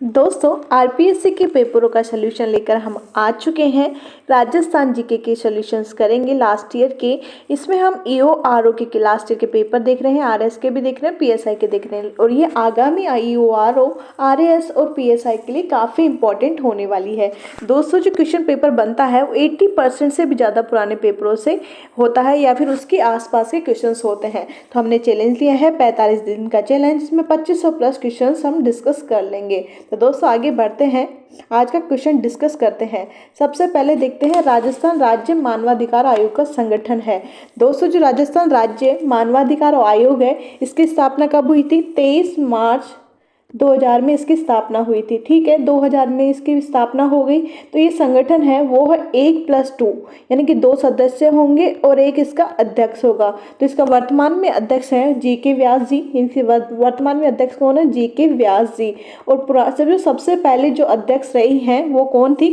दोस्तों आरपीएससी के पेपरों का सलूशन लेकर हम आ चुके हैं। राजस्थान जीके के सॉल्यूशंस करेंगे लास्ट ईयर के। इसमें हम ईओ आरओ के लास्ट ईयर के पेपर देख रहे हैं, आरएस के भी देख रहे हैं, पीएसआई के देख रहे हैं। और ये आगामी ईओ आरओ आरएस और पीएसआई के लिए काफ़ी इंपॉर्टेंट होने वाली है। दोस्तों जो क्वेश्चन पेपर बनता है वो 80% से भी ज़्यादा पुराने पेपरों से होता है या फिर उसके आसपास के क्वेश्चंस होते हैं। तो हमने चैलेंज लिया है 45 दिन का चैलेंज, इसमें 2500 प्लस क्वेश्चंस हम डिस्कस कर लेंगे। तो दोस्तों आगे बढ़ते हैं, आज का क्वेश्चन डिस्कस करते हैं। सबसे पहले देखते हैं राजस्थान राज्य मानवाधिकार आयोग का संगठन है। दोस्तों जो राजस्थान राज्य मानवाधिकार आयोग है इसकी स्थापना कब हुई थी? 23 मार्च 2000 में इसकी स्थापना हुई थी। ठीक है, 2000 में इसकी स्थापना हो गई। तो ये संगठन है वो है 1+2 यानी कि 2 सदस्य होंगे और एक इसका अध्यक्ष होगा। तो इसका वर्तमान में अध्यक्ष हैं जीके व्यास जी। इनके वर्तमान में अध्यक्ष कौन है? जीके व्यास जी। और सबसे पहले जो अध्यक्ष रही हैं वो कौन थी?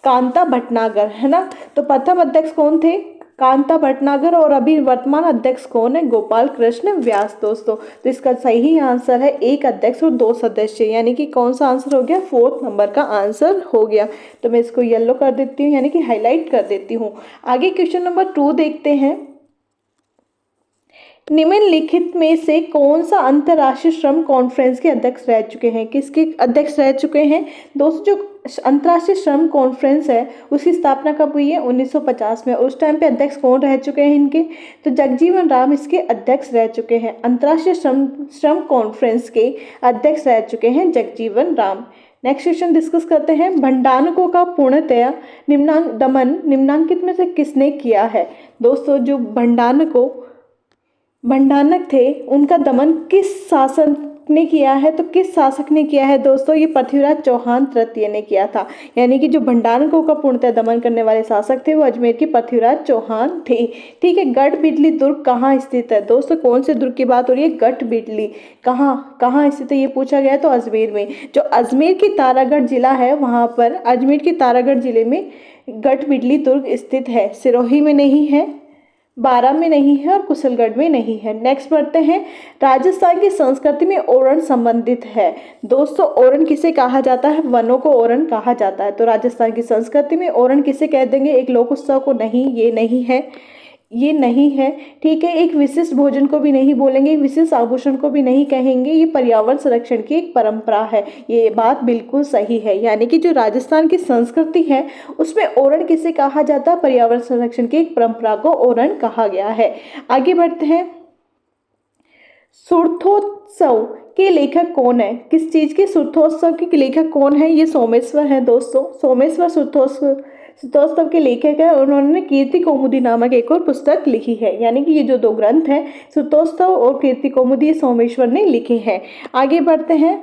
कांता भटनागर, है ना। तो प्रथम अध्यक्ष कौन थे? कांता भटनागर। और अभी वर्तमान अध्यक्ष कौन है? गोपाल कृष्ण व्यास। दोस्तों तो इसका सही आंसर है 1 अध्यक्ष और 2 सदस्य, यानी कि कौन सा आंसर हो गया? 4th नंबर का आंसर हो गया। तो मैं इसको येलो कर देती हूँ यानी कि हाईलाइट कर देती हूँ। आगे क्वेश्चन नंबर 2 देखते हैं। निम्नलिखित में से कौन सा अंतर्राष्ट्रीय श्रम कॉन्फ्रेंस के अध्यक्ष रह चुके हैं? किसके अध्यक्ष रह चुके हैं? दोस्तों जो अंतर्राष्ट्रीय श्रम कॉन्फ्रेंस है उसकी स्थापना कब हुई है? 1950 में। उस टाइम पे अध्यक्ष कौन रह चुके हैं इनके? तो जगजीवन राम इसके अध्यक्ष रह चुके हैं। अंतर्राष्ट्रीय श्रम कॉन्फ्रेंस के अध्यक्ष रह चुके हैं Jagjivan Ram. Next question discuss करते हैं। भंडारकों का पूर्णतया दमन निम्नांकित में से किसने किया है? दोस्तों जो भंडारक थे उनका दमन किस शासक ने किया है? तो किस शासक ने किया है दोस्तों? ये पृथ्वीराज चौहान तृतीय ने किया था। यानी कि जो भंडारकों का पूर्णतः दमन करने वाले शासक थे वो अजमेर के पृथ्वीराज चौहान थे। ठीक है, गढ़ बिडली दुर्ग कहाँ स्थित है? दोस्तों कौन से दुर्ग की बात हो रही है? गढ़ बिडली कहाँ स्थित है ये पूछा गया है, तो अजमेर में। जो अजमेर की तारागढ़ जिला है वहाँ पर अजमेर के तारागढ़ जिले में गढ़ बिडली दुर्ग स्थित है। सिरोही में नहीं है, बारा में नहीं है और कुशलगढ़ में नहीं है। नेक्स्ट बढ़ते हैं। राजस्थान की संस्कृति में ओरण संबंधित है। दोस्तों ओरण किसे कहा जाता है? वनों को ओरण कहा जाता है। तो राजस्थान की संस्कृति में ओरण किसे कह देंगे? एक लोक उत्सव को नहीं, ये नहीं है। ठीक है, एक विशिष्ट भोजन को भी नहीं बोलेंगे, एक विशिष्ट आभूषण को भी नहीं कहेंगे। ये पर्यावरण संरक्षण की एक परंपरा है। ये बात बिल्कुल सही है। यानी कि जो राजस्थान की संस्कृति है उसमें ओरण किसे कहा जाता है? पर्यावरण संरक्षण की एक परंपरा को ओरण कहा गया है। आगे बढ़ते हैं। सुरथोत्सव के लेखक कौन है? किस चीज के सुरथोत्सव के लेखक कौन है? ये सोमेश्वर है। दोस्तों सोमेश्वर सुरथोत्सव के लेखक है। उन्होंने कीर्ति कौमुदी नामक एक और पुस्तक लिखी है। यानी कि ये जो 2 ग्रंथ हैं सुरथोत्सव और कीर्ति कौमुदी सोमेश्वर ने लिखे हैं। आगे बढ़ते हैं।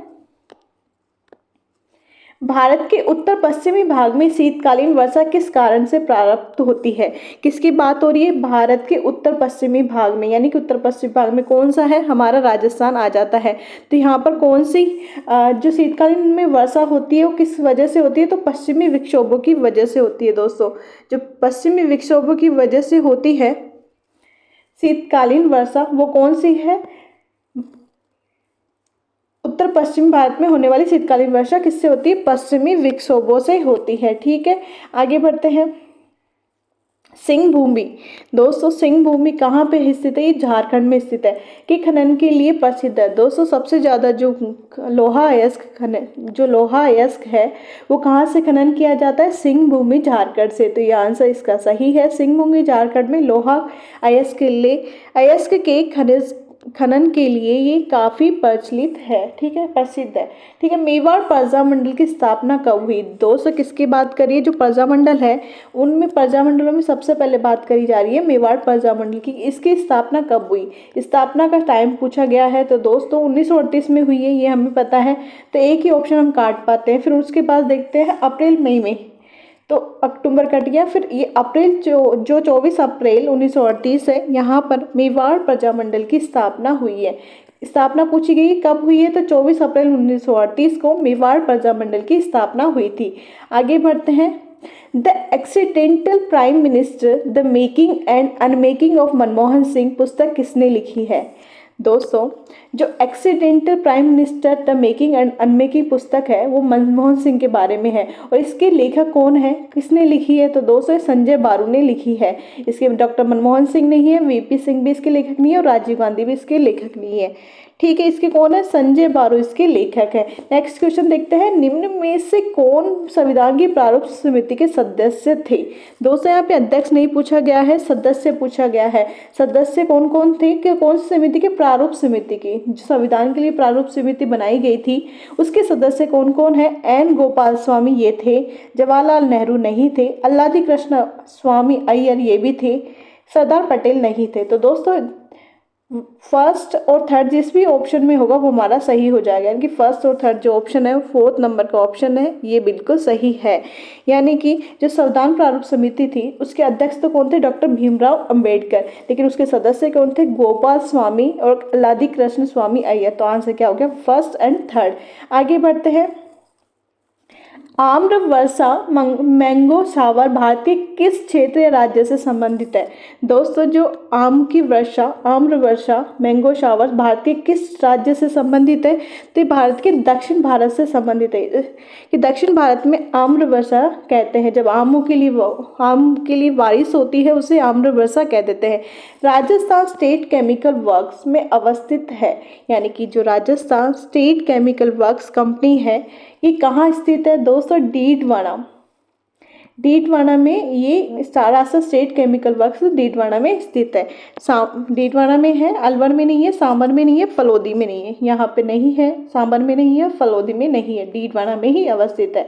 भारत के उत्तर पश्चिमी भाग में शीतकालीन वर्षा किस कारण से प्रारंभ होती है? किसकी बात हो रही है? भारत के उत्तर पश्चिमी भाग में, यानी कि उत्तर पश्चिमी भाग में कौन सा है? हमारा राजस्थान आ जाता है। तो यहाँ पर कौन सी जो शीतकालीन में वर्षा होती है वो किस वजह से होती है? तो पश्चिमी विक्षोभों की वजह से होती है। दोस्तों जो पश्चिमी विक्षोभों की वजह से होती है शीतकालीन वर्षा वो कौन सी है? उत्तर पश्चिम भारत में होने वाली शीतकालीन वर्षा किससे होती है? पश्चिमी विक्षोभों से होती है। ठीक है, आगे बढ़ते हैं। सिंह भूमि। दोस्तों सिंह भूमि कहाँ पे स्थित है? ये झारखंड में स्थित है। कि खनन के लिए प्रसिद्ध है। दोस्तों सबसे ज़्यादा जो लोहा अयस्क है वो कहाँ से खनन किया जाता है? सिंह भूमि झारखंड से। तो ये आंसर इसका सही है। सिंह भूमि झारखंड में लोहा अयस्क के खनन के लिए ये काफ़ी प्रचलित है। ठीक है, प्रसिद्ध है। ठीक है, मेवाड़ प्रजामंडल की स्थापना कब हुई? दोस्तों किसकी बात करिए? जो प्रजामंडल है उनमें प्रजामंडलों में सबसे पहले बात करी जा रही है मेवाड़ प्रजामंडल की। इसकी स्थापना कब हुई? स्थापना का टाइम पूछा गया है। तो दोस्तों 1938 में हुई है, ये हमें पता है। तो एक ही ऑप्शन हम काट पाते हैं। फिर उसके बाद देखते हैं अप्रैल मई में, तो अक्टूबर कट गया। फिर ये अप्रैल जो 24 अप्रैल 1938 है, यहाँ पर मेवाड़ प्रजामंडल की स्थापना हुई है। स्थापना पूछी गई कब हुई है? तो 24 अप्रैल 1938 को मेवाड़ प्रजामंडल की स्थापना हुई थी। आगे बढ़ते हैं। The accidental prime minister the making and unmaking of Manmohan Singh पुस्तक किसने लिखी है? दोस्तों, जो accidental prime minister the making and unmaking पुस्तक है वो मनमोहन सिंह के बारे में है। और इसके लेखक कौन है, किसने लिखी है, तो दोस्तों संजय बारू ने लिखी है। इसके डॉक्टर मनमोहन सिंह नहीं है, वीपी सिंह भी इसके लेखक नहीं है और राजीव गांधी भी इसके लेखक नहीं है। ठीक है, इसके कौन है, संजय बारू इसके लेखक है। नेक्स्ट क्वेश्चन देखते हैं, निम्न में से कौन संविधान की प्रारूप समिति के सदस्य थे। दोस्तों यहाँ पे अध्यक्ष नहीं पूछा गया है, सदस्य पूछा गया है। सदस्य कौन कौन थे, कि कौन सी समिति के, प्रारूप समिति की, जो संविधान के लिए प्रारूप समिति बनाई गई थी उसके सदस्य कौन कौन है। एन गोपाल स्वामी ये थे, जवाहरलाल नेहरू नहीं थे, अल्लादी कृष्ण स्वामी अय्यर ये भी थे, सरदार पटेल नहीं थे। तो दोस्तों फर्स्ट और थर्ड जिस भी ऑप्शन में होगा वो हमारा सही हो जाएगा, यानी कि फर्स्ट और थर्ड जो ऑप्शन है वो 4th नंबर का ऑप्शन है, ये बिल्कुल सही है। यानी कि जो संविधान प्रारूप समिति थी उसके अध्यक्ष तो कौन थे, डॉक्टर भीमराव अंबेडकर, लेकिन उसके सदस्य कौन थे, गोपाल स्वामी और अल्लादी कृष्ण स्वामी अय्यर। तो आंसर क्या हो गया, फर्स्ट एंड थर्ड। आगे बढ़ते हैं, आम्र वर्षा मैंगो शावर भारतीय किस क्षेत्र या राज्य से संबंधित है। दोस्तों जो आम्र वर्षा मैंगो शावर भारतीय किस राज्य से संबंधित है, तो ये भारत के दक्षिण भारत से संबंधित है। कि दक्षिण भारत में आम्र वर्षा कहते हैं, जब आम के लिए बारिश होती है उसे आम्र वर्षा कह देते हैं। राजस्थान स्टेट केमिकल वर्क्स में अवस्थित है, यानी कि जो Rajasthan state chemical works company है ये कहाँ स्थित है दोस्तों, डीडवाना में, ये Rajasthan state chemical works Didwana में स्थित है। डीडवाना में है, अलवर में नहीं है, सांबर में नहीं है, फलोदी में नहीं है, यहाँ पे नहीं है, सांबर में नहीं है, फलोदी में नहीं है, डीडवाना में ही अवस्थित है।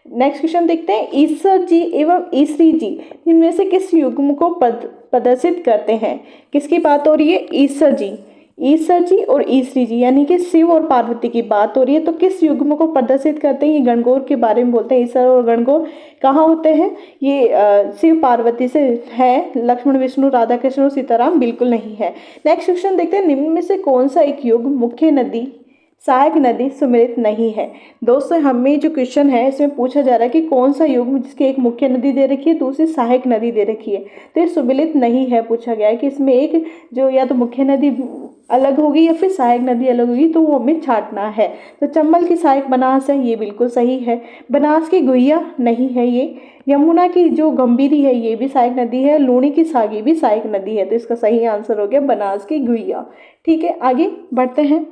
नेक्स्ट क्वेश्चन देखते हैं, ईसर जी एवं ईसरी जी इनमें से किस युग्म को प्रदर्शित करते हैं। किसकी बात हो रही है, ईसर जी और ईसरी जी, यानी कि शिव और पार्वती की बात हो रही है। तो किस युग्म को प्रदर्शित करते हैं, ये गणगौर के बारे में बोलते हैं। ईसर और गणगौर कहाँ होते हैं, ये शिव पार्वती से है, लक्ष्मण विष्णु राधा कृष्ण और सीताराम बिल्कुल नहीं है। नेक्स्ट क्वेश्चन देखते हैं, निम्न में से कौन सा एक युग्म मुख्य नदी सहायक नदी सुमेलित नहीं है। दोस्तों हमें जो क्वेश्चन है इसमें पूछा जा रहा है कि कौन सा युग्म जिसकी एक मुख्य नदी दे रखी है दूसरी सहायक नदी दे रखी है, तो ये सुमेलित नहीं है। पूछा गया है कि इसमें एक जो या तो मुख्य नदी अलग होगी या फिर सहायक नदी अलग होगी, तो वो हमें छांटना है। तो चंबल की सहायक बनास है, ये बिल्कुल सही है। बनास की गुहिया नहीं है ये। यमुना की जो गंभीरी है ये भी सहायक नदी है। लूणी की सागी भी सहायक नदी है, तो इसका सही आंसर हो गया बनास की गुहिया। ठीक है, आगे बढ़ते हैं,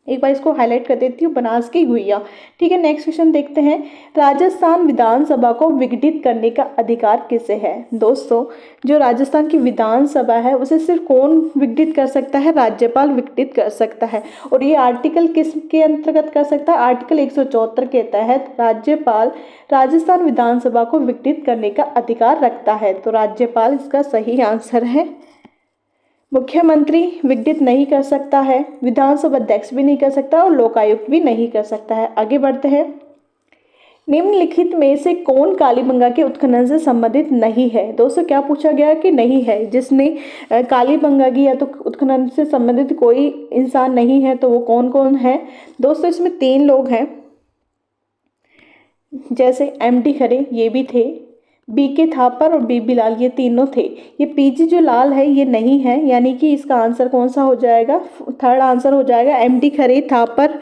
एक बार इसको हाईलाइट कर देती हूँ, बनास की गुहिया। ठीक है, नेक्स्ट क्वेश्चन देखते हैं, राजस्थान विधानसभा को विघटित करने का अधिकार किसे है। दोस्तों जो राजस्थान की विधानसभा है उसे सिर्फ कौन विघटित कर सकता है, राज्यपाल विघटित कर सकता है। और ये आर्टिकल किस के अंतर्गत कर सकता है, आर्टिकल 174 के तहत राज्यपाल राजस्थान विधानसभा को विघटित करने का अधिकार रखता है। तो राज्यपाल इसका सही आंसर है। मुख्यमंत्री विघटित नहीं कर सकता है, विधानसभा अध्यक्ष भी नहीं कर सकता और लोकायुक्त भी नहीं कर सकता है। आगे बढ़ते हैं, निम्नलिखित में से कौन कालीबंगा के उत्खनन से संबंधित नहीं है। दोस्तों क्या पूछा गया कि नहीं है, जिसने कालीबंगा की या तो उत्खनन से संबंधित कोई इंसान नहीं है, तो वो कौन कौन है। दोस्तों इसमें 3 लोग हैं, जैसे MT खरे ये भी थे, BK थापर और BB लाल ये तीनों थे। ये PG जो लाल है ये नहीं है, यानी कि इसका आंसर कौन सा हो जाएगा, थर्ड आंसर हो जाएगा। MT खरे, थापर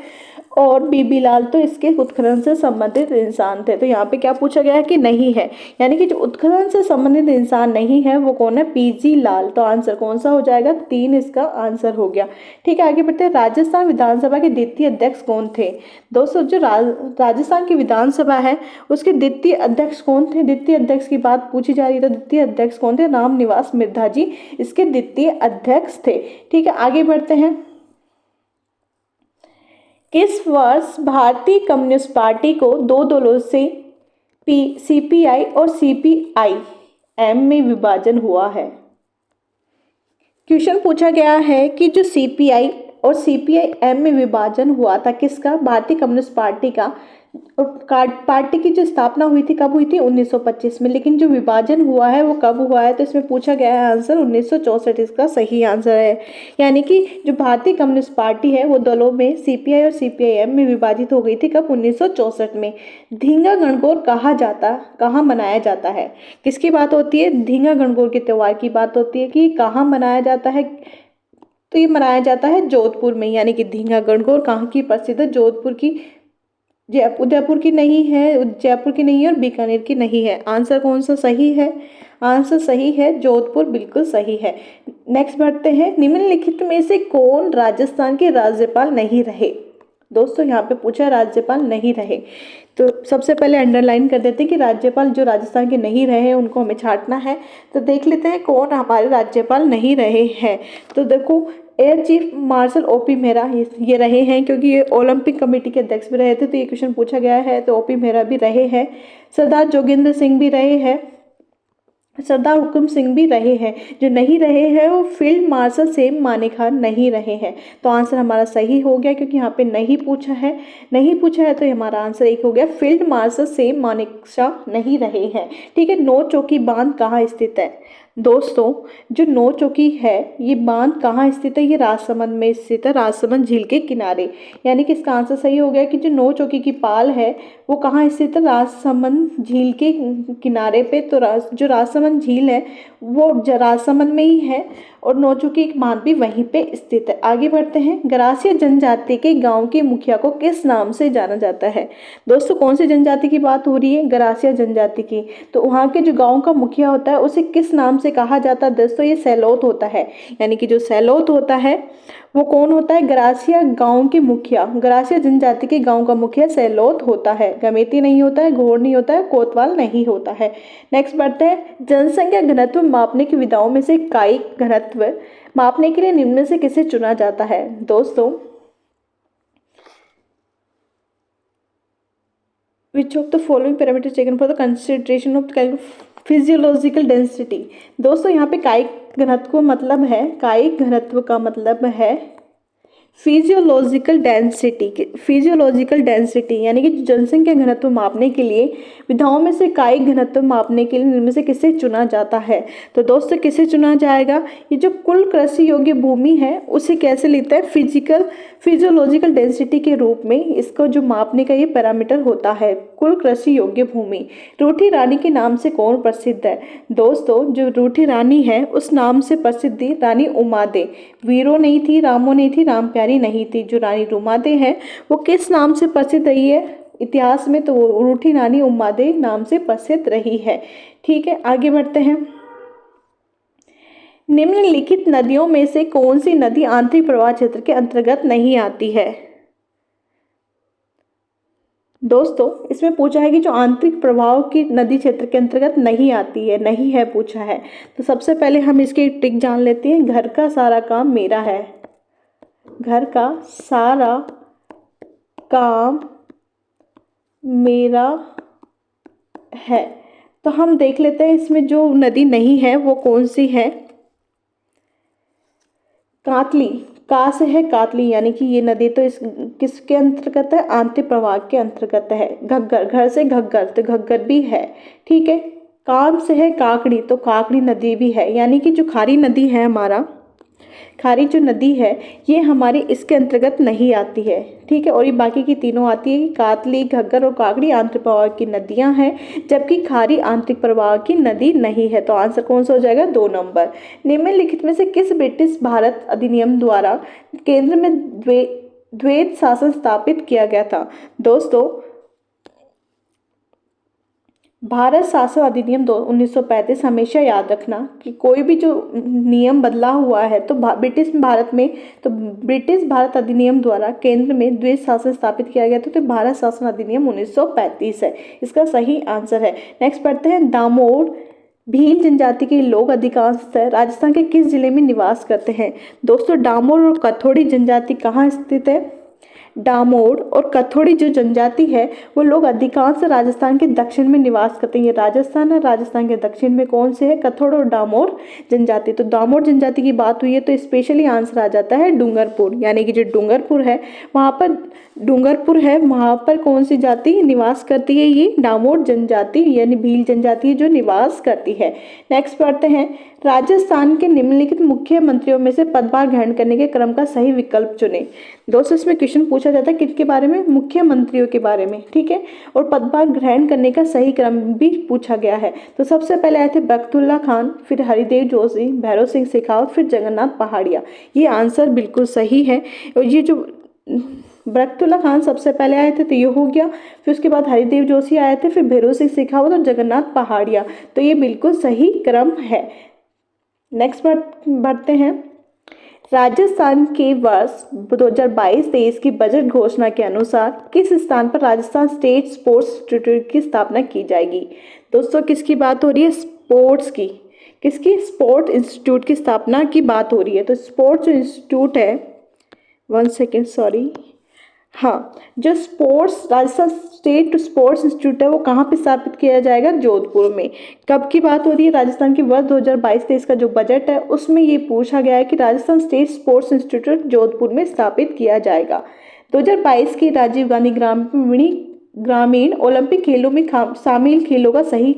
और BB लाल तो इसके उत्खनन से संबंधित इंसान थे। तो यहाँ पे क्या पूछा गया है कि नहीं है, यानी कि जो उत्खनन से संबंधित इंसान नहीं है वो कौन है, PG लाल। तो आंसर कौन सा हो जाएगा, 3 इसका आंसर हो गया। ठीक है, आगे बढ़ते हैं, राजस्थान विधानसभा के द्वितीय अध्यक्ष कौन थे। दोस्तों जो राजस्थान की विधानसभा है उसके द्वितीय अध्यक्ष कौन थे, द्वितीय अध्यक्ष की बात पूछी जा रही है, तो द्वितीय अध्यक्ष कौन थे, रामनिवास मिर्धा जी इसके द्वितीय अध्यक्ष थे। ठीक है, आगे बढ़ते हैं, किस वर्ष भारतीय कम्युनिस्ट पार्टी को 2 दलों से CPI और CPIM में विभाजन हुआ है। क्वेश्चन पूछा गया है कि जो CPI और CPIM में विभाजन हुआ था किसका, भारतीय कम्युनिस्ट पार्टी का। और पार्टी की जो स्थापना हुई थी कब हुई थी, 1925 में, लेकिन जो विभाजन हुआ है वो कब हुआ है, तो इसमें पूछा गया है आंसर 1964 इसका सही आंसर है। यानी कि जो भारतीय कम्युनिस्ट पार्टी है वो दलों में CPI और CPIM में विभाजित हो गई थी कब, 1964 में। धींगा गणगौर कहाँ मनाया जाता है, किसकी बात होती है, धींगा गणगौर के त्यौहार की बात होती है कि कहाँ मनाया जाता है, तो ये मनाया जाता है जोधपुर में, यानी कि धींगा गणगौर कहाँ की प्रसिद्ध है? जोधपुर की। उदयपुर की नहीं है, जयपुर की नहीं है और बीकानेर की नहीं है। आंसर कौन सा सही है? आंसर सही है जोधपुर, बिल्कुल सही है। नेक्स्ट बढ़ते हैं, निम्नलिखित में से कौन राजस्थान के राज्यपाल नहीं रहे? दोस्तों यहाँ पे पूछा राज्यपाल नहीं रहे, तो सबसे पहले अंडरलाइन कर देते हैं कि राज्यपाल जो राजस्थान के नहीं रहे हैं उनको हमें छांटना है। तो देख लेते हैं कौन हमारे राज्यपाल नहीं रहे हैं। तो देखो, air chief marshal OP Mehra ये रहे हैं, क्योंकि ये ओलंपिक कमेटी के अध्यक्ष भी रहे थे, तो ये क्वेश्चन पूछा गया है, तो ओपी मेहरा भी रहे हैं। सरदार जोगेंद्र सिंह भी रहे हैं, सरदार हुकुम सिंह भी रहे हैं। जो नहीं रहे हैं वो फील्ड मार्शल सेम मानेकशॉ नहीं रहे हैं। तो आंसर हमारा सही हो गया, क्योंकि यहाँ पे नहीं पूछा है, नहीं पूछा है, तो हमारा आंसर एक हो गया, फील्ड मार्शल सेम मानेकशॉ नहीं रहे हैं। ठीक है, नौ चौकी बांध कहाँ स्थित है? दोस्तों, जो नौ चौकी है ये बांध कहाँ स्थित है? ये राजसमंद में स्थित है, राजसमंद झील के किनारे। यानी कि इसका आंसर सही हो गया कि जो नौ चौकी की पाल है वो कहाँ स्थित है? राजसमंद झील के किनारे पे। तो जो राजसमंद झील है वो राजसमंद में ही है, और नौ चौकी बांध भी वहीं पे स्थित है। आगे बढ़ते हैं, गरासिया जनजाति के गांव के मुखिया को किस नाम से जाना जाता है? दोस्तों, कौन सी जनजाति की बात हो रही है? गरासिया जनजाति की। तो वहाँ के जो गांव का मुखिया होता है उसे किस नाम से कहा जाता है? दोस्तों, ये सैलोत होता है। यानी कि जो सैलोत होता है वो कौन होता है? गरासिया गांव के मुखिया, गरासिया जनजाति के गांव का मुखिया सैलोत होता है। गमेती नहीं होता है, घोड़ नहीं होता है, कोतवाल नहीं होता है। नेक्स्ट बढ़ते हैं, जनसंख्या घनत्व मापने की विधाओं में से कायिक घनत्व मापने के लिए निम्न में से किसे चुना जाता है? दोस्तों, which of the following parameters taken for the consideration of physiological density? दोस्तों, यहाँ पे कायिक घनत्व का मतलब है, कायिक घनत्व का मतलब है फिजियोलॉजिकल डेंसिटी। फिजियोलॉजिकल डेंसिटी यानी कि जनसंख्या घनत्व मापने के लिए विधाओं में से कायिक घनत्व मापने के लिए इनमें से किसे चुना जाता है? तो दोस्तों, किसे चुना जाएगा? ये जो कुल कृषि योग्य भूमि है उसे कैसे लेता है? फिजियोलॉजिकल डेंसिटी के रूप में इसको जो मापने का ये पैरामीटर होता है, कुल कृषि योग्य भूमि। रूठी रानी के नाम से कौन प्रसिद्ध है? दोस्तों, जो रूठी रानी है उस नाम से प्रसिद्ध रानी उमादे। वीरो नहीं थी, रामो नहीं थी, राम प्यारी नहीं थी। जो रानी उमादे है वो किस नाम से प्रसिद्ध रही है इतिहास में? तो वो रूठी रानी उमादे नाम से प्रसिद्ध रही है। ठीक है, आगे बढ़ते हैं, निम्नलिखित नदियों में से कौन सी नदी आंतरिक प्रवाह क्षेत्र के अंतर्गत नहीं आती है? दोस्तों, इसमें पूछा है कि जो आंतरिक प्रवाह की नदी क्षेत्र के अंतर्गत नहीं आती है, नहीं है पूछा है। तो सबसे पहले हम इसकी ट्रिक जान लेते हैं, घर का सारा काम मेरा है। घर का सारा काम मेरा है। तो हम देख लेते हैं इसमें जो नदी नहीं है वो कौन सी है? कातली। का से है कातली, यानी कि ये नदी तो इस किसके अंतर्गत है? आंतरिक प्रवाह के अंतर्गत है। घग्गर, घर से घग्गर, तो घग्गर भी है। ठीक है, काम से है काकड़ी, तो काकड़ी नदी भी है। यानी कि जो खारी नदी है हमारा, खारी जो नदी है ये हमारी इसके अंतर्गत नहीं आती है। ठीक है, और ये बाकी की तीनों आती है, कातली, घग्गर और काकड़ी आंतरिक प्रवाह की नदियां हैं, जबकि खारी आंतरिक प्रवाह की नदी नहीं है। तो आंसर कौन सा हो जाएगा? 2 नंबर। निम्नलिखित में से किस ब्रिटिश भारत अधिनियम द्वारा केंद्र में द्वैत शासन स्थापित किया गया था? दोस्तों, भारत शासन अधिनियम 1935 हमेशा याद रखना कि कोई भी जो नियम बदला हुआ है तो ब्रिटिश भारत अधिनियम द्वारा केंद्र में द्वैत शासन स्थापित किया गया था, तो भारत शासन अधिनियम 1935 है, इसका सही आंसर है। नेक्स्ट पढ़ते हैं, दामोद भील जनजाति के लोग अधिकांशतः राजस्थान के किस जिले में निवास करते हैं? दोस्तों, डामोर और कथोड़ी जनजाति कहाँ स्थित है? डामोर और कथोड़ी जो जनजाति है वो लोग अधिकांश राजस्थान के दक्षिण में निवास करते हैं। ये राजस्थान है, राजस्थान के दक्षिण में कौन से है? कथोड़ और डामोर जनजाति। तो डामोर जनजाति की बात हुई है तो स्पेशली आंसर आ जाता है डूंगरपुर। यानी कि जो डूंगरपुर है वहाँ पर कौन सी जाति निवास करती है? ये डामोर जनजाति यानी भील जनजाति जो निवास करती है। नेक्स्ट पढ़ते हैं, राजस्थान के निम्नलिखित मुख्यमंत्रियों में से पदभार ग्रहण करने के क्रम का सही विकल्प चुनें। दोस्तों इसमें क्वेश्चन पूछा जाता है किसके बारे में, मुख्यमंत्रियों के बारे में, ठीक है। और पदभार ग्रहण करने का सही क्रम भी पूछा गया है। तो सबसे पहले आए थे बख्तुल्ला खान, फिर हरिदेव जोशी, भैरव सिंह शेखावत, फिर जगन्नाथ पहाड़िया। ये आंसर बिल्कुल सही है। और ये जो बख्तुल्ला खान सबसे पहले आए थे तो ये हो गया, फिर उसके बाद हरिदेव जोशी आए थे, फिर भैरव सिंह शेखावत और जगन्नाथ पहाड़िया। तो ये बिल्कुल सही क्रम है। नेक्स्ट बढ़ते हैं। राजस्थान के वर्ष 2022-23 की बजट घोषणा के अनुसार किस स्थान पर राजस्थान स्टेट स्पोर्ट्स इंस्टीट्यूट की स्थापना की जाएगी। दोस्तों किसकी बात हो रही है, स्पोर्ट्स की, किसकी, स्पोर्ट्स इंस्टीट्यूट की स्थापना की बात हो रही है। तो स्पोर्ट्स इंस्टीट्यूट है, 1 सेकेंड सॉरी, हाँ, जो sports Rajasthan state sports institute है वो कहाँ पे स्थापित किया जाएगा, जोधपुर में। कब की बात हो रही है, राजस्थान की वर्ष 2022-23 का जो बजट है उसमें ये पूछा गया है कि Rajasthan state sports institute Jodhpur में स्थापित किया जाएगा। 2022 के राजीव गांधी ग्रामीण ओलंपिक खेलों में शामिल खेलों का सही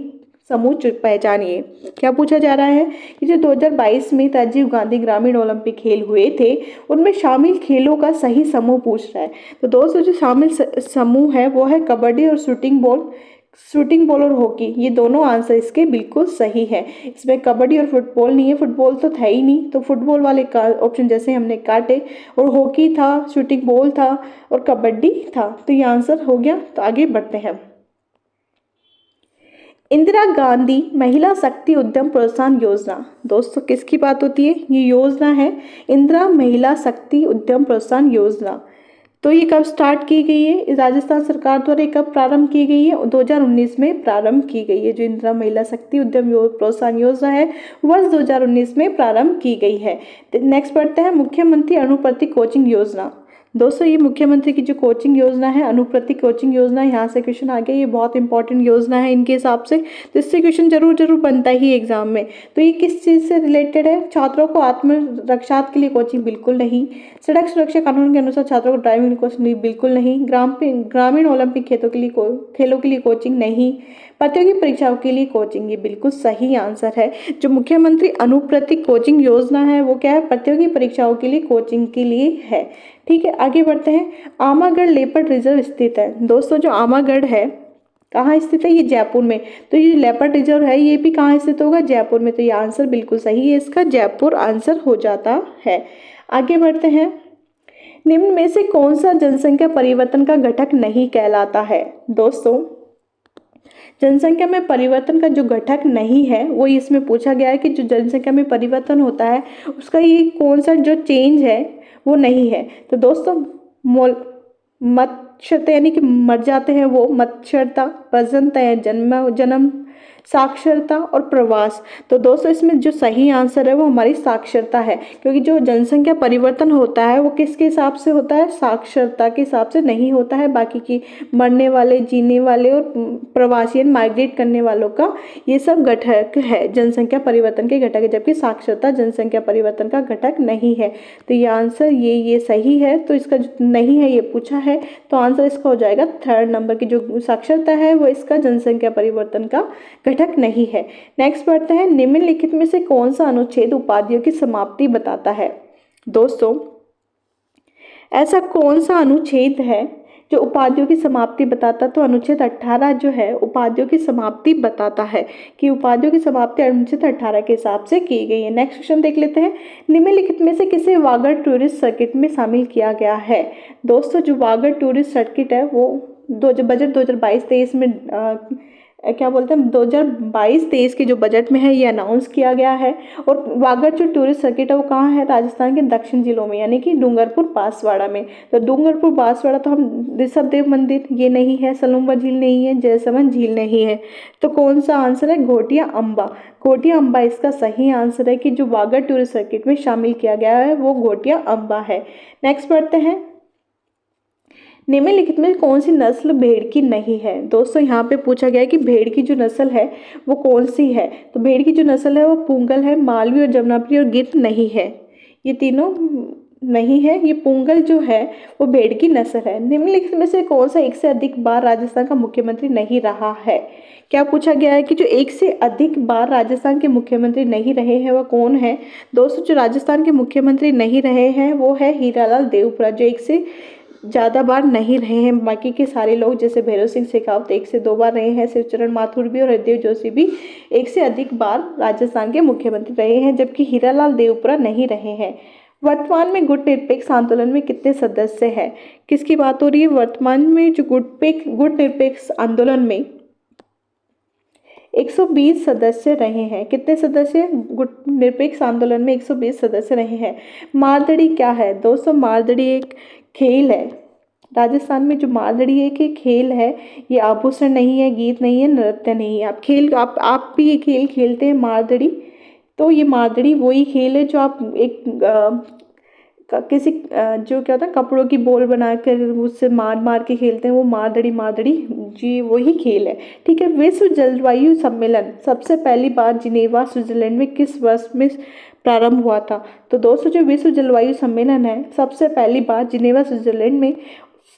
समूह पहचानिए। क्या पूछा जा रहा है कि जो 2022 में राजीव गांधी ग्रामीण ओलंपिक खेल हुए थे उनमें शामिल खेलों का सही समूह पूछ रहा है। तो दोस्तों जो शामिल समूह है वो है कबड्डी और शूटिंग बॉल और हॉकी। ये दोनों आंसर इसके बिल्कुल सही है। इसमें कबड्डी और फुटबॉल नहीं है, फुटबॉल तो था ही नहीं, तो फुटबॉल वाले का ऑप्शन जैसे हमने काटे, और हॉकी था, शूटिंग बॉल था और कबड्डी था। तो ये आंसर हो गया। तो आगे बढ़ते हैं। इंदिरा गांधी महिला शक्ति उद्यम प्रोत्साहन योजना। दोस्तों किसकी बात होती है, ये योजना है इंदिरा महिला शक्ति उद्यम प्रोत्साहन योजना। तो ये कब स्टार्ट की गई है, राजस्थान सरकार द्वारा कब प्रारंभ की गई है, 2019 में प्रारंभ की गई है। जो इंदिरा महिला शक्ति उद्यम प्रोत्साहन योजना है वर्ष 2019 में प्रारंभ की गई है। नेक्स्ट बढ़ते हैं, मुख्यमंत्री अनुप्रति कोचिंग योजना। दोस्तों ये मुख्यमंत्री की जो कोचिंग योजना है, अनुप्रति कोचिंग योजना, यहाँ से क्वेश्चन आ गया। ये बहुत इंपॉर्टेंट योजना है इनके हिसाब से, तो इससे क्वेश्चन जरूर बनता ही एग्जाम में। तो ये किस चीज़ से रिलेटेड है, छात्रों को आत्मरक्षा के लिए कोचिंग बिल्कुल नहीं, सड़क सुरक्षा कानून के अनुसार छात्रों को ड्राइविंग कोचिंग बिल्कुल नहीं, ग्रामीण ओलंपिक खेलों के लिए कोचिंग नहीं, प्रतियोगी परीक्षाओं के लिए कोचिंग। ये बिल्कुल सही आंसर है। जो मुख्यमंत्री अनुप्रति कोचिंग योजना है वो क्या है, प्रतियोगी परीक्षाओं के लिए कोचिंग के लिए है। ठीक है, आगे बढ़ते हैं। आमागढ़ लेपर्ड रिजर्व स्थित है। दोस्तों जो आमागढ़ है कहाँ स्थित है, ये जयपुर में। तो ये लेपर्ड रिजर्व है ये भी कहाँ स्थित होगा, जयपुर में। तो ये आंसर बिल्कुल सही है, इसका जयपुर आंसर हो जाता है। आगे बढ़ते हैं। निम्न में से कौन सा जनसंख्या परिवर्तन का घटक नहीं कहलाता है। दोस्तों जनसंख्या में परिवर्तन का जो घटक नहीं है वो इसमें पूछा गया है कि जो जनसंख्या में परिवर्तन होता है उसका ये कौन सा जो चेंज है वो नहीं है। तो दोस्तों मत्स्यता यानी कि मर जाते हैं वो, मत्स्यता, प्रजनता है जन्म, साक्षरता और प्रवास। तो दोस्तों इसमें जो सही आंसर है वो हमारी साक्षरता है, क्योंकि जो जनसंख्या परिवर्तन होता है वो किसके हिसाब से होता है, साक्षरता के हिसाब से नहीं होता है। बाकी की मरने वाले, जीने वाले और प्रवासी माइग्रेट करने वालों का ये सब घटक है, जनसंख्या परिवर्तन के घटक है, जबकि साक्षरता जनसंख्या परिवर्तन का घटक नहीं है। तो ये आंसर ये सही है। तो इसका जो नहीं है ये पूछा है, तो आंसर इसका हो जाएगा 3rd नंबर की जो साक्षरता है वो इसका जनसंख्या परिवर्तन का घटक नहीं है। नेक्स्ट बढ़ते हैं। निम्नलिखित में से कौन सा अनुच्छेद उपाधियों की समाप्ति बताता है। दोस्तों ऐसा कौन सा अनुच्छेद है जो उपाधियों की समाप्ति बताता, तो अनुच्छेद 18 जो है उपाधियों की समाप्ति बताता है कि उपाधियों की समाप्ति अनुच्छेद 18 के हिसाब से की गई है। नेक्स्ट क्वेश्चन देख लेते हैं। निम्नलिखित में से किसे वागड़ टूरिस्ट सर्किट में शामिल किया गया है। दोस्तों जो वागड़ टूरिस्ट सर्किट है वो बजट 2022-23 में क्या बोलते हैं 2022-23 के जो बजट में है ये अनाउंस किया गया है। और वागड़ जो टूरिस्ट सर्किट है वो कहाँ है, राजस्थान के दक्षिण जिलों में, यानी कि डूंगरपुर बांसवाड़ा में। तो डूंगरपुर बांसवाड़ा तो हम ऋषभदेव मंदिर ये नहीं है, सलूम्बर झील नहीं है, जयसमंद झील नहीं है। तो कौन सा आंसर है, घोटिया अम्बा। घोटिया अम्बा इसका सही आंसर है कि जो वागड़ टूरिस्ट सर्किट में शामिल किया गया है वो घोटिया अम्बा है। नेक्स्ट बढ़ते हैं। निम्नलिखित में कौन सी नस्ल भेड़ की नहीं है। दोस्तों यहाँ पे पूछा गया है कि भेड़ की जो नस्ल है वो कौन सी है। तो भेड़ की जो नस्ल है वो पूंगल है, मालवी और जमुनापुरी और गिर नहीं है। ये तीनों नहीं है। ये पुंगल जो है वो भेड़ की नस्ल है। निम्नलिखित में से कौन सा एक से अधिक बार राजस्थान का मुख्यमंत्री नहीं रहा है? क्या पूछा गया है कि जो एक से अधिक बार राजस्थान के मुख्यमंत्री नहीं रहे हैं वह कौन है? दोस्तों, जो राजस्थान के मुख्यमंत्री नहीं रहे हैं वो है हीरालाल देवपुरा, जो एक से ज़्यादा बार नहीं रहे हैं। बाकी के सारे लोग जैसे भैरव सिंह शेखावत एक से 2 बार रहे हैं, शिवचरण माथुर भी और हरदेव जोशी भी एक से अधिक बार राजस्थान के मुख्यमंत्री रहे हैं, जबकि हीरालाल देवपुरा नहीं रहे हैं। वर्तमान में गुट निरपेक्ष आंदोलन में कितने सदस्य हैं? किसकी बात हो रही है? वर्तमान में जो गुट निरपेक्ष आंदोलन में 120 सदस्य रहे हैं। कितने सदस्य? गुट निरपेक्ष आंदोलन में 120 सदस्य रहे हैं। मारदड़ी क्या है? दोस्तों, मारदड़ी एक खेल है। राजस्थान में जो मारदड़ी है कि खेल है, ये आभूषण नहीं है, गीत नहीं है, नृत्य नहीं है। आप भी ये खेल खेलते हैं मारदड़ी। तो ये मारदड़ी वही खेल है जो आप एक किसी जो क्या होता है कपड़ों की बॉल बनाकर उससे मार मार के खेलते हैं, वो मारदड़ी जी वही खेल है। ठीक है। विश्व जलवायु सम्मेलन सबसे पहली बार जिनेवा स्विट्जरलैंड में किस वर्ष में प्रारंभ हुआ था? तो दोस्तों, जो विश्व जलवायु सम्मेलन है सबसे पहली बार जिनेवा स्विट्जरलैंड में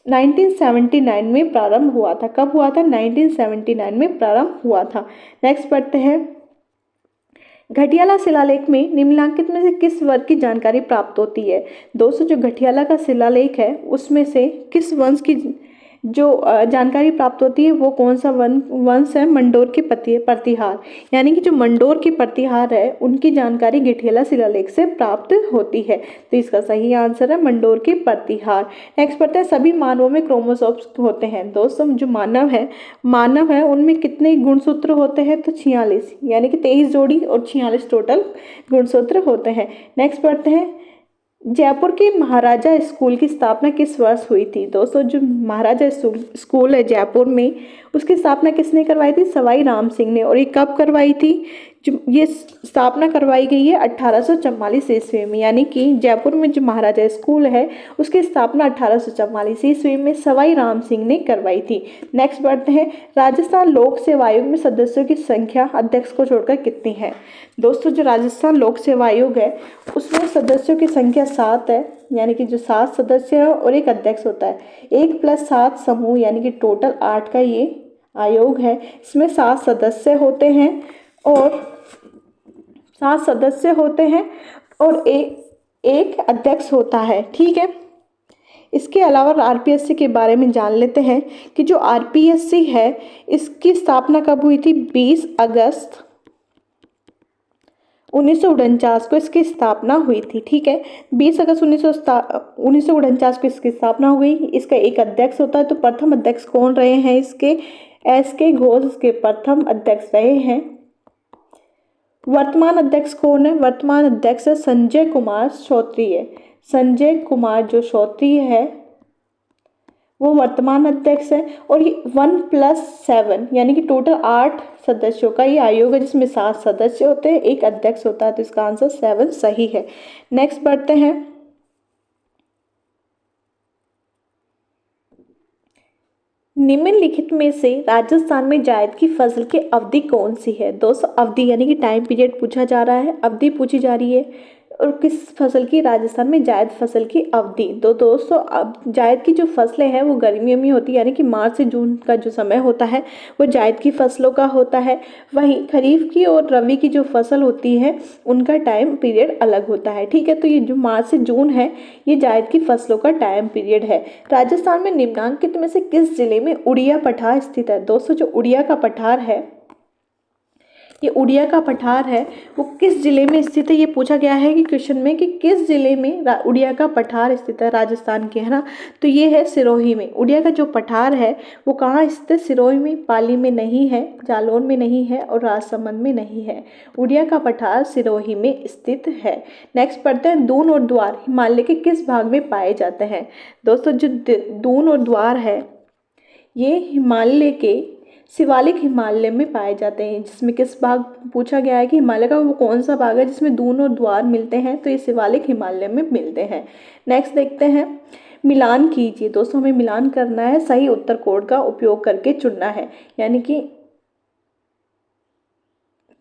1979 में प्रारंभ हुआ था। कब हुआ था? 1979 में प्रारंभ हुआ था। नेक्स्ट पढ़ते हैं। घटियाला शिलालेख में निम्नलिखित में से किस वर्ग की जानकारी प्राप्त होती है? दोस्तों, जो घटियाला का शिलालेख है उसमें से किस वंश की जो जानकारी प्राप्त होती है वो कौन सा वंश है? मंडोर के प्रतिहार, यानी कि जो मंडोर के प्रतिहार है उनकी जानकारी घटियाला शिलालेख से प्राप्त होती है। तो इसका सही आंसर है मंडोर के प्रतिहार। नेक्स्ट पढ़ते हैं। सभी मानवों में क्रोमोसोम्स होते हैं। दोस्तों, जो मानव है उनमें कितने गुणसूत्र होते हैं? तो 46, यानी कि 23 जोड़ी और 46 टोटल गुणसूत्र होते हैं। नेक्स्ट पढ़ते हैं। जयपुर के महाराजा स्कूल की स्थापना किस वर्ष हुई थी? दोस्तों, जो महाराजा स्कूल है जयपुर में उसकी स्थापना किसने करवाई थी? सवाई राम सिंह ने। और ये कब करवाई थी? जो ये स्थापना करवाई गई है 1844 ईस्वी में, यानी कि जयपुर में जो महाराजा स्कूल है उसकी स्थापना 1844 ईस्वी में सवाई राम सिंह ने करवाई थी। नेक्स्ट बढ़ते हैं। राजस्थान लोक सेवा आयोग में सदस्यों की संख्या अध्यक्ष को छोड़कर कितनी है? दोस्तों, जो राजस्थान लोक सेवा आयोग है उसमें सदस्यों की संख्या 7 है, यानी कि जो 7 सदस्य है और एक अध्यक्ष होता है। 1 + 7 समूह, यानी कि टोटल 8 का ये आयोग है। इसमें 7 सदस्य होते हैं और 7 सदस्य होते हैं और एक अध्यक्ष होता है। ठीक है। इसके अलावा आरपीएससी के बारे में जान लेते हैं कि जो आरपीएससी है इसकी स्थापना कब हुई थी? 20 अगस्त 1949 को इसकी स्थापना हुई थी। ठीक है। 20 अगस्त 1949 को इसकी स्थापना हुई। इसका एक अध्यक्ष होता है। तो प्रथम अध्यक्ष कौन रहे हैं इसके? एस.के. घोष इसके प्रथम अध्यक्ष रहे हैं। वर्तमान अध्यक्ष कौन है? वर्तमान अध्यक्ष है संजय कुमार श्रोत्रिय। संजय कुमार जो श्रोत्रिय है वो वर्तमान अध्यक्ष है। और ये 1 + 7, यानी कि टोटल 8 सदस्यों का ये आयोग है जिसमें 7 सदस्य होते हैं, एक अध्यक्ष होता है। तो इसका आंसर 7 सही है। नेक्स्ट बढ़ते हैं। निम्नलिखित में से राजस्थान में जायद की फसल की अवधि कौन सी है? दोस्तों, अवधि यानी कि टाइम पीरियड पूछा जा रहा है, अवधि पूछी जा रही है। और किस फसल की? राजस्थान में जायद फसल की अवधि। तो दोस्तों, अब जायद की जो फसलें हैं वो गर्मियों में होती है, यानी कि मार्च से जून का जो समय होता है वो जायद की फसलों का होता है। वहीं खरीफ की और रबी की जो फसल होती है उनका टाइम पीरियड अलग होता है। ठीक है। तो ये जो मार्च से जून है ये जायद की फसलों का टाइम पीरियड है। राजस्थान में निम्नलिखित में से किस जिले में उड़िया पठार स्थित है? दोस्तों, जो उड़िया का पठार है ये उड़िया का पठार है वो किस जिले में स्थित है? ये पूछा गया है कि क्वेश्चन में कि किस जिले में उड़िया का पठार स्थित है? राजस्थान के, है ना। तो ये है सिरोही में। उड़िया का जो पठार है वो कहाँ स्थित है? सिरोही में, पाली में नहीं है, जालौर में नहीं है और राजसमंद में नहीं है। उड़िया का पठार सिरोही में स्थित है। नेक्स्ट पढ़ते हैं। दून और द्वार हिमालय के किस भाग में पाए जाते हैं? दोस्तों, जो दून और द्वार है ये हिमालय के शिवालिक हिमालय में पाए जाते हैं। जिसमें किस भाग पूछा गया है कि हिमालय का वो कौन सा भाग है जिसमें दून और द्वार मिलते हैं? तो ये शिवालिक हिमालय में मिलते हैं। नेक्स्ट देखते हैं। मिलान कीजिए। दोस्तों, हमें मिलान करना है, सही उत्तर कोड का उपयोग करके चुनना है, यानी कि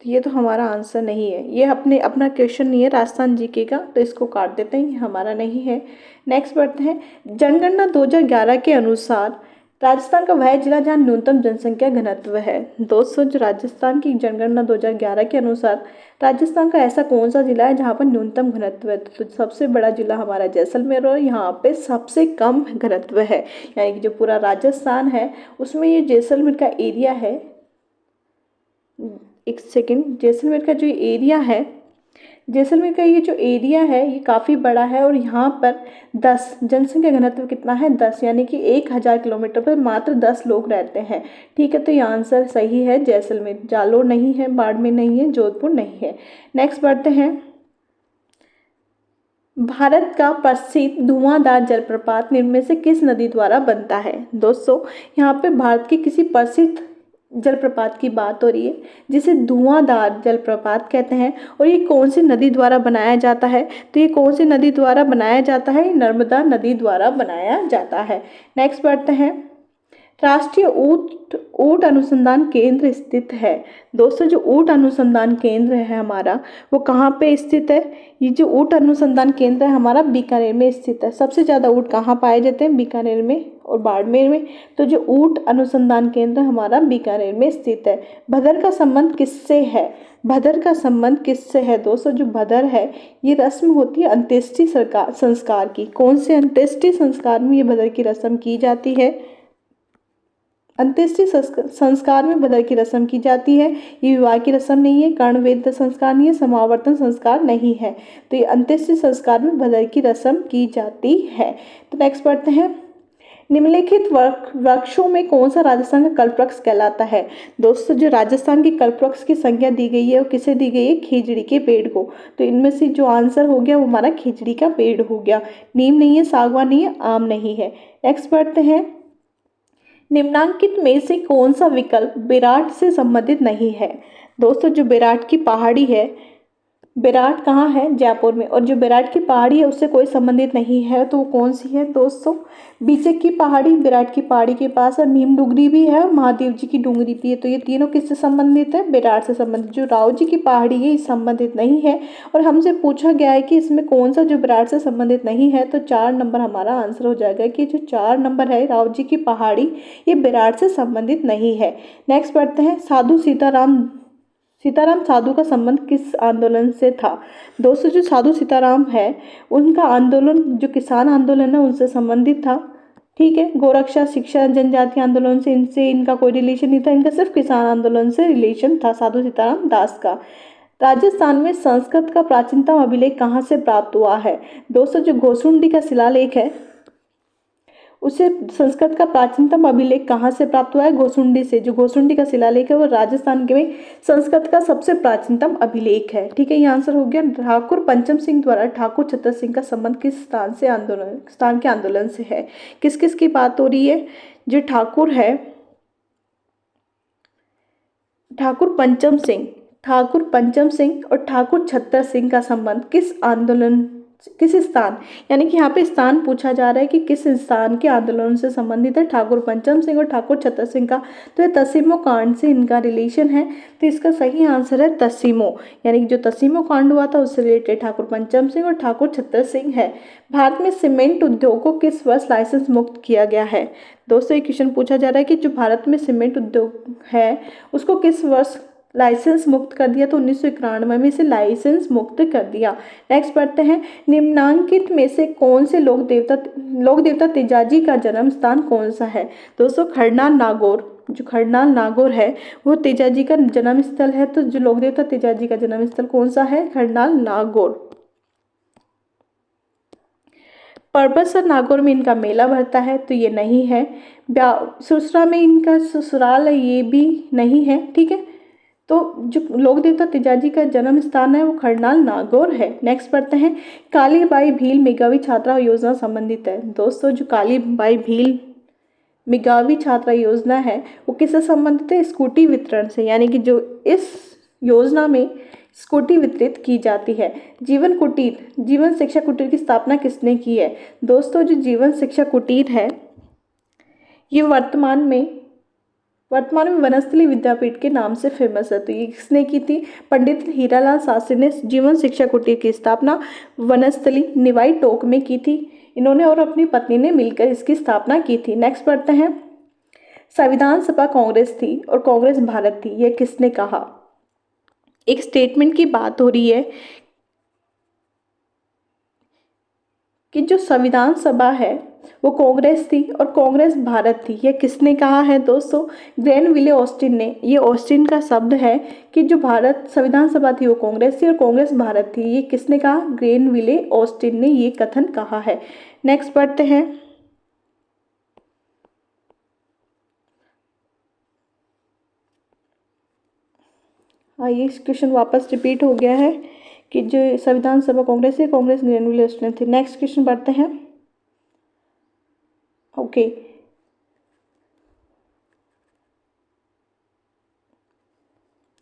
तो ये तो हमारा आंसर नहीं है, ये अपना क्वेश्चन नहीं है राजस्थान जीके का, तो इसको काट देते हैं, ये हमारा नहीं है। नेक्स्ट बढ़ते हैं, जनगणना 2011 के अनुसार राजस्थान का वह जिला जहाँ न्यूनतम जनसंख्या घनत्व है। दोस्तों, जो राजस्थान की जनगणना 2011 के अनुसार राजस्थान का ऐसा कौन सा जिला है जहाँ पर न्यूनतम घनत्व है, तो सबसे बड़ा जिला हमारा जैसलमेर और यहाँ पे सबसे कम घनत्व है। यानी कि जो पूरा राजस्थान है उसमें ये जैसलमेर का एरिया है, एक सेकेंड, जैसलमेर का जो एरिया है, जैसलमेर का ये जो एरिया है ये काफ़ी बड़ा है और यहाँ पर 10 जनसंख्या घनत्व कितना है 10, यानी कि 1000 किलोमीटर पर मात्र 10 लोग रहते हैं। ठीक है, तो ये आंसर सही है जैसलमेर। जालोर नहीं है, बाड़मेर नहीं है, जोधपुर नहीं है। नेक्स्ट बढ़ते हैं, भारत का प्रसिद्ध धुआंधार जलप्रपात निम्न में से किस नदी द्वारा बनता है। दोस्तों, यहाँ पे भारत के किसी प्रसिद्ध जलप्रपात की बात हो रही है जिसे धुआंधार जलप्रपात कहते हैं, और ये कौन सी नदी द्वारा बनाया जाता है, तो ये कौन सी नदी द्वारा बनाया जाता है, नर्मदा नदी द्वारा बनाया जाता है। नेक्स्ट बढ़ते हैं, राष्ट्रीय ऊंट अनुसंधान केंद्र स्थित है। दोस्तों, जो ऊंट अनुसंधान केंद्र है हमारा वो कहाँ पे स्थित है, ये जो ऊंट अनुसंधान केंद्र है हमारा बीकानेर में स्थित है। सबसे ज़्यादा ऊंट कहाँ पाए जाते हैं, बीकानेर में और बाड़मेर में, तो जो ऊंट अनुसंधान केंद्र हमारा बीकानेर में स्थित है। भदर का संबंध किससे है, भदर का संबंध किससे है। दोस्तों, जो भदर है ये रस्म होती है अंत्येष्टि संस्कार की। कौन से अंत्येष्टि संस्कार में ये भदर की रस्म की जाती है, अंत्येष्टि संस्कार में भदर की रस्म की जाती है। ये विवाह की रस्म नहीं है, कर्णवेद संस्कार नहीं है, समावर्तन संस्कार नहीं है, तो ये अंत्येष्टि संस्कार में भदर की रस्म की जाती है। तो नेक्स्ट पढ़ते हैं, निम्नलिखित वृक्षों में कौन सा राजस्थान का कल्पवृक्ष कहलाता है। दोस्तों, जो राजस्थान की कल्पवृक्ष की संज्ञा दी गई है वो किसे दी गई है, खिजड़ी के पेड़ को। तो इनमें से जो आंसर हो गया वो हमारा खिजड़ी का पेड़ हो गया। नीम नहीं है, सागवान नहीं है, आम नहीं है। नेक्स्ट पढ़ते हैं, निम्नांकित में से कौन सा विकल्प विराट से संबंधित नहीं है। दोस्तों, जो विराट की पहाड़ी है, विराट कहाँ है, जयपुर में, और जो विराट की पहाड़ी है उससे कोई संबंधित नहीं है, तो वो कौन सी है। दोस्तों, बीचक की पहाड़ी विराट की पहाड़ी के पास, और भीम डुंगरी भी है और महादेव जी की डुंगरी भी है, तो ये तीनों किससे संबंधित है, विराट से संबंधित। जो राव जी की पहाड़ी है ये संबंधित नहीं है, और हमसे पूछा गया है कि इसमें कौन सा जो विराट से संबंधित नहीं है, तो 4 नंबर हमारा आंसर हो जाएगा कि जो 4 नंबर है राव जी की पहाड़ी ये विराट से संबंधित नहीं है। नेक्स्ट पढ़ते हैं, साधु सीताराम साधु का संबंध किस आंदोलन से था। दोस्तों, जो साधु सीताराम है उनका आंदोलन जो किसान आंदोलन है उनसे संबंधित था। ठीक है, गोरक्षा शिक्षा जनजाति आंदोलन से इनसे इनका कोई रिलेशन नहीं था, इनका सिर्फ किसान आंदोलन से रिलेशन था साधु सीताराम दास का। राजस्थान में संस्कृत का प्राचीनतम अभिलेख कहाँ से प्राप्त हुआ है। दोस्तों, जो घोसुंडी का शिलालेख है उसे संस्कृत का प्राचीनतम अभिलेख कहाँ से प्राप्त हुआ है, घोसुंडी से। जो घोसुंडी का शिलालेख है वो राजस्थान के में संस्कृत का सबसे प्राचीनतम अभिलेख है। ठीक है, ये आंसर हो गया। ठाकुर पंचम सिंह द्वारा ठाकुर छतर सिंह का संबंध किस स्थान के आंदोलन से है। किस किस की बात हो रही है, जो ठाकुर है, ठाकुर पंचम सिंह और ठाकुर छतर सिंह का संबंध किस आंदोलन, किस स्थान, यानी कि यहाँ पे स्थान पूछा जा रहा है कि किस स्थान के आंदोलन से संबंधित है ठाकुर पंचम सिंह और ठाकुर छतर सिंह का। तो ये तसीमो कांड से इनका रिलेशन है, तो इसका सही आंसर है तसीमो, यानी कि जो तसीमो कांड हुआ था उससे रिलेटेड ठाकुर पंचम सिंह और ठाकुर छतर सिंह है। भारत में सीमेंट उद्योग को किस वर्ष लाइसेंस मुक्त किया गया है। दोस्तों, ये क्वेश्चन पूछा जा रहा है कि जो भारत में सीमेंट उद्योग है उसको किस वर्ष लाइसेंस मुक्त कर दिया, तो 1991 में इसे लाइसेंस मुक्त कर दिया। नेक्स्ट पढ़ते हैं, निम्नांकित में से कौन से लोक देवता तेजाजी का जन्म स्थान कौन सा है। दोस्तों, खरनाल नागौर, जो खरनाल नागौर है वो तेजाजी का जन्म स्थल है, तो जो लोक देवता तेजाजी का जन्म स्थल कौन सा है, खरनाल नागौर। परबतसर नागौर में इनका मेला भरता है, तो ये नहीं है। सुसरा में इनका ससुराल है, ये भी नहीं है। ठीक है, तो जो लोक देवता तेजाजी का जन्म स्थान है वो खरनाल नागौर है। नेक्स्ट पढ़ते हैं, कालीबाई भील मेघावी छात्रा योजना संबंधित है। दोस्तों, जो कालीबाई भील मेघावी छात्रा योजना है वो किससे संबंधित है, स्कूटी वितरण से, यानी कि जो इस योजना में स्कूटी वितरित की जाती है। जीवन शिक्षा कुटीर की स्थापना किसने की है। दोस्तों, जो जीवन शिक्षा कुटीर है ये वर्तमान में वर्तमान में वनस्थली विद्यापीठ के नाम से फेमस है। तो ये किसने की थी? पंडित हीरालाल शास्त्री ने जीवन शिक्षा कुटीर की स्थापना वनस्थली निवाई टोक में की थी इन्होंने, और अपनी पत्नी ने मिलकर इसकी स्थापना की थी। नेक्स्ट पढ़ते हैं, संविधान सभा कांग्रेस थी और कांग्रेस भारत थी, यह किसने कहा? एक स्टेटमेंट की बात हो रही है कि जो संविधान सभा है वो कांग्रेस थी और कांग्रेस भारत थी, यह किसने कहा है दोस्तों? ग्रेनविले ऑस्टिन ने। ये ऑस्टिन का शब्द है कि जो भारत संविधान सभा थी वो कांग्रेस थी और कांग्रेस भारत थी, ये किसने कहा? ग्रेनविले ऑस्टिन ने ये कथन कहा है। नेक्स्ट पढ़ते हैं, ये क्वेश्चन वापस रिपीट हो गया है कि जो संविधान सभा कांग्रेस है, कांग्रेस ग्रेनविले ऑस्टिन थी। नेक्स्ट क्वेश्चन पढ़ते हैं। ओके,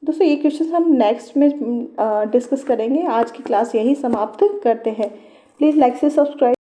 दोस्तों ये क्वेश्चन हम नेक्स्ट में डिस्कस करेंगे। आज की क्लास यही समाप्त करते हैं। प्लीज़ लाइक से सब्सक्राइब।